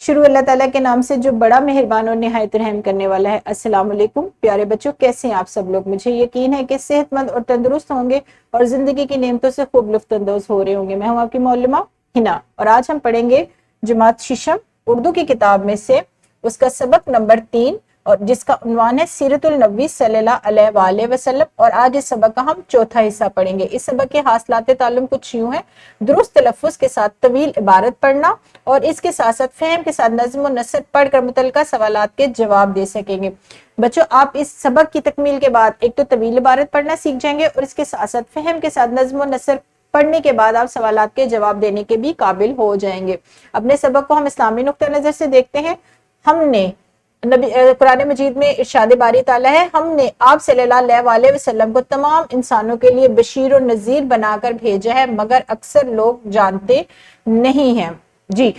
शुरू अल्लाह ताला के नाम से जो बड़ा मेहरबान और निहायत रहम करने वाला है। अस्सलाम वालेकुम प्यारे बच्चों, कैसे हैं आप सब लोग। मुझे यकीन है कि सेहतमंद और तंदुरुस्त होंगे और जिंदगी की नेमतों से खूब लुत्फानंदोज हो रहे होंगे। मैं हूं आपकी मौलमा हिना और आज हम पढ़ेंगे जमात शिशम उर्दू की किताब में से उसका सबक नंबर 3 और जिसका उन्वान है सीरतुल नबी सल्लल्लाहु अलैहि वसल्लम। और आज इस सबक का हम चौथा हिस्सा पढ़ेंगे। इस सबक के हासिलात ताल्लुम कुछ यूं है: दुरुस्त तलफ़्फ़ुज़ के साथ तवील इबारत पढ़ना और इसके साथ साथ फहम के साथ नज़्म और नसर पढ़कर मुतल्लिका सवालात के जवाब दे सकेंगे। बच्चों, आप इस सबक की तकमील के बाद एक तो तवील इबारत पढ़ना सीख जाएंगे और इसके साथ साथ फहम के साथ नज़्म और नसर पढ़ने के बाद आप सवालात के जवाब देने के भी काबिल हो जाएंगे। अपने सबक को हम इस्लामी नुक्ता नजर से देखते हैं। हमने नबी कुरान मजीद में इरशाद बारी ताला है, हमने आप सल्लल्लाहु अलैहि वसल्लम को तमाम इंसानों के लिए बशीर और नज़ीर बनाकर भेजा है, मगर अक्सर लोग जानते नहीं हैं। जी,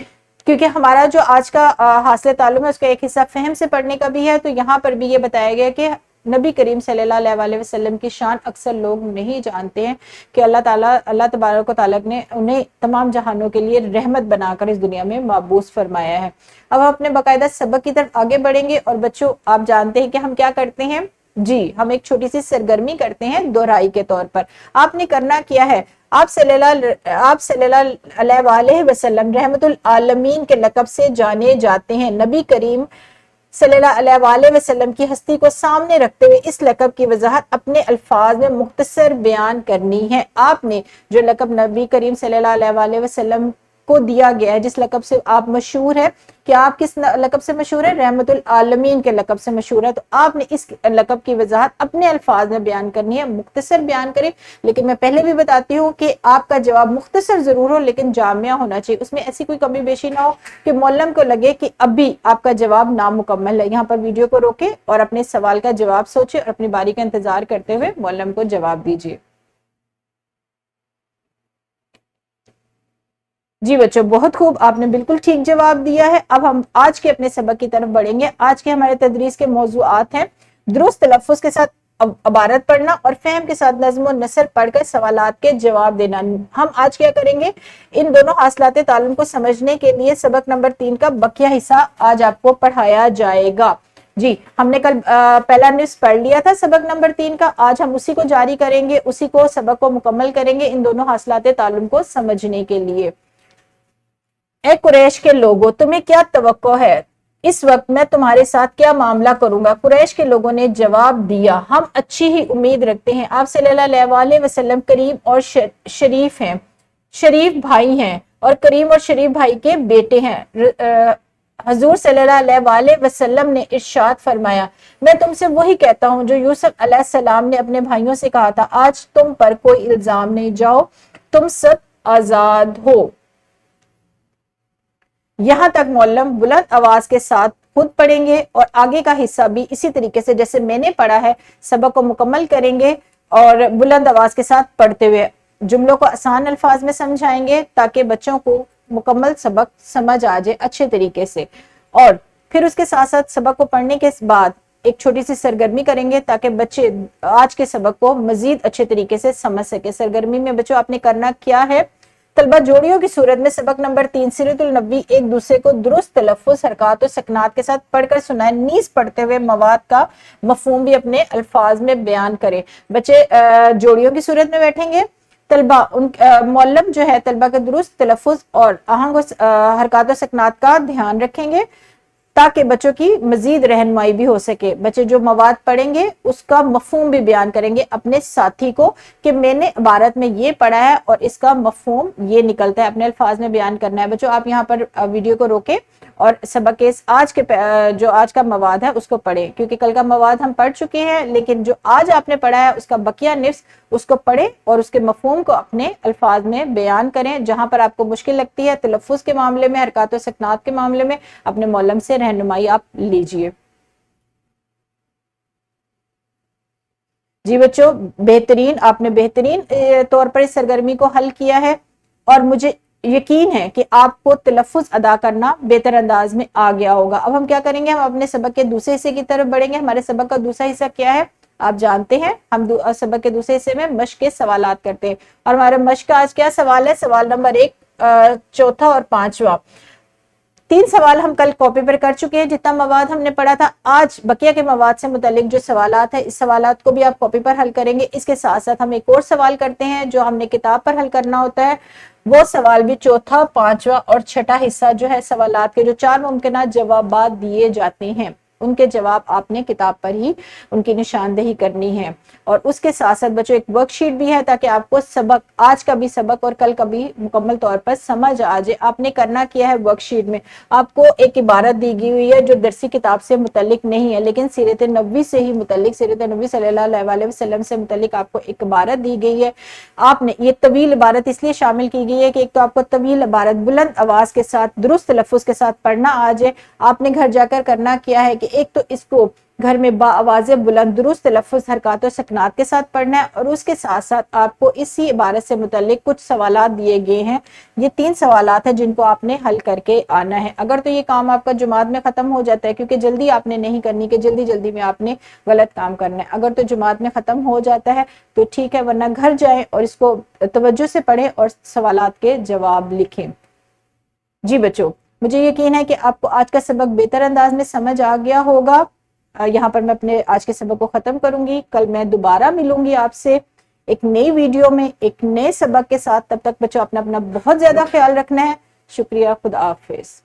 क्योंकि हमारा जो आज का हासिल ताल्लुम है उसका एक हिस्सा फहम से पढ़ने का भी है, तो यहाँ पर भी ये बताया गया कि नबी करीम सल्लल्लाहु अलैहि वसल्लम की शान अक्सर लोग नहीं जानते हैं कि अल्लाह तबारक व तआला ने उन्हें तमाम जहानों के लिए रहमत बनाकर इस दुनिया में मबूस फरमाया है। अब हम अपने बाकायदा सबक की तरफ आगे बढ़ेंगे और बच्चों, आप जानते हैं कि हम क्या करते हैं। जी, हम एक छोटी सी सरगर्मी करते हैं दोहराई के तौर पर। आपने करना क्या है, आप सल्लल्लाहु अलैहि वसल्लम रहमतुल आलमीन के लक़ब से जाने जाते हैं। नबी करीम सल्लल्लाहु अलैहि वसल्लम की हस्ती को सामने रखते हुए इस लक़ब की वजाहत अपने अल्फाज में मुख्तसर बयान करनी है। आपने जो लक़ब नबी करीम सल्लल्लाहु अलैहि वसल्लम को दिया गया है, जिस लक़ब से आप मशहूर है, कि आप किस लक़ब से मशहूर है, रहमतुल आलमीन के लक़ब से मशहूर है, तो आपने इस लक़ब की वजाहत अपने अल्फाज में बयान करनी है, मुख्तसर बयान करें। लेकिन मैं पहले भी बताती हूँ कि आपका जवाब मुख्तसर जरूर हो लेकिन जामिया होना चाहिए, उसमें ऐसी कोई कमी बेशी ना हो कि मौलम को लगे कि अभी आपका जवाब नामुकम्मल है। यहाँ पर वीडियो को रोके और अपने सवाल का जवाब सोचे और अपनी बारी का इंतजार करते हुए मौलम को जवाब दीजिए। जी बच्चों, बहुत खूब, आपने बिल्कुल ठीक जवाब दिया है। अब हम आज के अपने सबक की तरफ बढ़ेंगे। आज के हमारे तदरीस के मौजूआत हैं दुरुस्त तलफ़्फ़ुज़ के साथ इबारत पढ़ना और फहम के साथ नज़्म और नसर पढ़कर सवालात के जवाब देना। हम आज क्या करेंगे, इन दोनों हासिलात ताल्लुम को समझने के लिए सबक नंबर 3 का बकिया हिस्सा आज आपको पढ़ाया जाएगा। जी, हमने कल पहला निस्फ़ पढ़ लिया था सबक नंबर 3 का, आज हम उसी को जारी करेंगे, उसी को सबक को मुकम्मल करेंगे इन दोनों हासिलात ताल्लुम को समझने के लिए। ए कुरैश के लोगों, तुम्हें क्या तवक्को है, इस वक्त मैं तुम्हारे साथ क्या मामला करूंगा। कुरैश के लोगों ने जवाब दिया, हम अच्छी ही उम्मीद रखते हैं। आप सल्लल्लाहु अलैहि वसल्लम करीम और शरीफ हैं, शरीफ भाई हैं और करीम और शरीफ भाई के बेटे हैं। हजूर सल्लल्लाहु अलैहि वसल्लम ने इरशाद फरमाया, मैं तुमसे वही कहता हूँ जो यूसुफ अलैहिस्सलाम ने अपने भाइयों से कहा था, आज तुम पर कोई इल्जाम नहीं, जाओ तुम सब आजाद हो। यहां तक मौलम बुलंद आवाज के साथ खुद पढ़ेंगे और आगे का हिस्सा भी इसी तरीके से जैसे मैंने पढ़ा है सबक को मुकम्मल करेंगे और बुलंद आवाज के साथ पढ़ते हुए जुमलों को आसान अल्फाज में समझाएंगे ताकि बच्चों को मुकम्मल सबक समझ आ जाए अच्छे तरीके से। और फिर उसके साथ साथ सबक को पढ़ने के बाद एक छोटी सी सरगर्मी करेंगे ताकि बच्चे आज के सबक को मजीद अच्छे तरीके से समझ सके। सरगर्मी में बच्चों आपने करना क्या है, तलबा जोड़ियों की सूरत में सबक नंबर 3 सीरतुल नबी एक दूसरे को दुरुस्त तलफ़्फ़ुज़, हरकत और सकनात के साथ पढ़कर सुनाए। नीज़ पढ़ते हुए मवाद का मफहूम भी अपने अल्फाज में बयान करें। बच्चे जोड़ियों की सूरत में बैठेंगे, तलबा उन मौलम जो है तलबा के दुरुस्त तलफ़्फ़ुज़ और आहंग हरकत और सकनात का ध्यान रखेंगे ताकि बच्चों की मजीद रहनुमाई भी हो सके। बच्चे जो मवाद पढ़ेंगे उसका मफहूम भी बयान करेंगे अपने साथी को कि मैंने इबारत में ये पढ़ा है और इसका मफहूम ये निकलता है, अपने अल्फाज में बयान करना है। बच्चों आप यहाँ पर वीडियो को रोके और सबक के आज के जो आज का मवाद है उसको पढ़ें, क्योंकि कल का मवाद हम पढ़ चुके हैं, लेकिन जो आज आपने पढ़ा है उसका बकिया निस्फ़ उसको पढ़ें और उसके मफहूम को अपने अल्फाज में बयान करें। जहां पर आपको मुश्किल लगती है तलफ़्फ़ुज़ के मामले में, हरकत और सकनात के मामले में, अपने मौलम से रहनुमाई आप लीजिए। जी बच्चों, बेहतरीन, आपने बेहतरीन तौर पर इस सरगर्मी को हल किया है और मुझे यकीन है कि आपको तलफ़्फ़ुज़ अदा करना बेहतर अंदाज में आ गया होगा। अब हम क्या करेंगे, हम अपने सबक के दूसरे हिस्से की तरफ बढ़ेंगे। हमारे सबक का दूसरा हिस्सा क्या है आप जानते हैं, हम सबक के दूसरे हिस्से में मश्क के सवालात करते हैं और हमारे मश्क का आज क्या सवाल है, सवाल नंबर 1, चौथा और 5वां। 3 सवाल हम कल कॉपी पर कर चुके हैं, जितना मवाद हमने पढ़ा था। आज बकिया के मवाद से मुतालिक जो सवालात है, इस सवालात को भी आप कॉपी पर हल करेंगे। इसके साथ साथ हम एक और सवाल करते हैं जो हमने किताब पर हल करना होता है। वो सवाल भी चौथा, पांचवा और छठा हिस्सा जो है सवालात के जो 4 मुमकिन जवाबात दिए जाते हैं, उनके जवाब आपने किताब पर ही उनकी निशानदेही करनी है। और उसके साथ साथ बच्चों एक वर्कशीट भी है, ताकि आपको सबक, आज का भी सबक और कल का भी मुकम्मल तौर पर समझ आ जाए। आपने करना किया है, वर्कशीट में आपको एक इबारत दी गई हुई है जो दरसी किताब से मुतल्लिक नहीं है, लेकिन सीरत नबी से ही मुतल्लिक, सीरत नबी सल्लल्लाहु अलैहि वसल्लम से मुतल्लिक आपको एक इबारत दी गई है। आपने ये तवील इबारत इसलिए शामिल की गई है कि एक तो आपको तवील इबारत बुलंद आवाज के साथ, दुरुस्त तलफ़्फ़ुज़ के साथ पढ़ना आ जाए। आपने घर जाकर करना किया है कि एक तो इसको घर में बाआवाज़े बुलंद दुरुस्त तलफ़्फ़ुज़ हरकत और सकनात के साथ पढ़ना है, और उसके साथ साथ आपको इसी इबारत से मुतल्लिक कुछ सवालात दिए गए हैं। ये 3 सवालात हैं जिनको आपने हल करके आना है। अगर तो ये काम आपका जुमात में खत्म हो जाता है, क्योंकि जल्दी आपने नहीं करनी कि जल्दी जल्दी में आपने गलत काम करना है, अगर तो जुमात में खत्म हो जाता है तो ठीक है, वरना घर जाएं और इसको तवज्जो से पढ़ें और सवालात के जवाब लिखें। जी बच्चों, मुझे यकीन है कि आपको आज का सबक बेहतर अंदाज में समझ आ गया होगा। यहाँ पर मैं अपने आज के सबक को खत्म करूंगी। कल मैं दोबारा मिलूंगी आपसे एक नई वीडियो में एक नए सबक के साथ। तब तक बच्चों अपना अपना बहुत ज्यादा ख्याल रखना है। शुक्रिया, खुदा हाफिज।